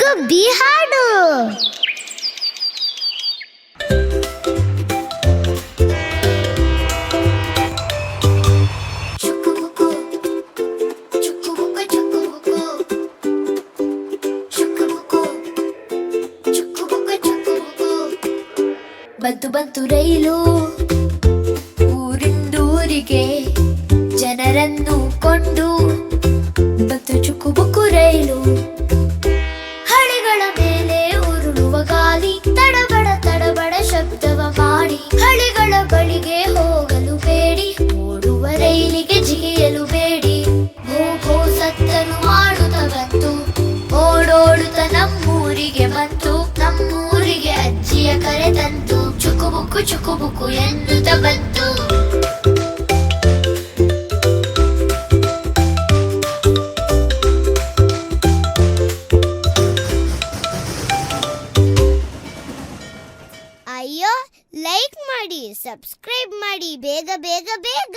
ಗುಬ್ಬಿ ಹಾಡು. ಬಂತು ಬಂತು ರೈಲು ಊರಿಂದೂರಿಗೆ ಜನರನ್ನು ಕೊಂಡು ಬಂತು ಚುಕ್ಕು ಬುಕ್ಕು ರೈಲು. ಹಳಿಗಳ ಮೇಲೆ ಉರುಳುವ ಗಾಲಿ ತಡಬಡ ತಡಬಡ ಶಬ್ದವ ಮಾಡಿ ಹಳಿಗಳ ಬಳಿಗೆ ಹೋಗಲು ಬೇಡಿ, ಓಡುವ ರೈಲಿಗೆ ಜಿಗಿಯಲು ಬೇಡಿ. ಭೋ ಭೋ ಸತ್ತನು ಮಾಡುತ್ತ ಬಂತು, ಓಡೋಡುತ್ತ ನಮ್ಮೂರಿಗೆ ಬಂತು. ನಮ್ಮೂರಿಗೆ ಅಜ್ಜಿಯ ಕರೆ ತಂತು, ಚುಕು ಬುಕ್ಕು ಎನ್ನುತ್ತ ಬಂತು. ಅಯ್ಯೋ, ಲೈಕ್ ಮಾಡಿ, ಸಬ್ಸ್ಕ್ರೈಬ್ ಮಾಡಿ, ಬೇಗ ಬೇಗ ಬೇಗ.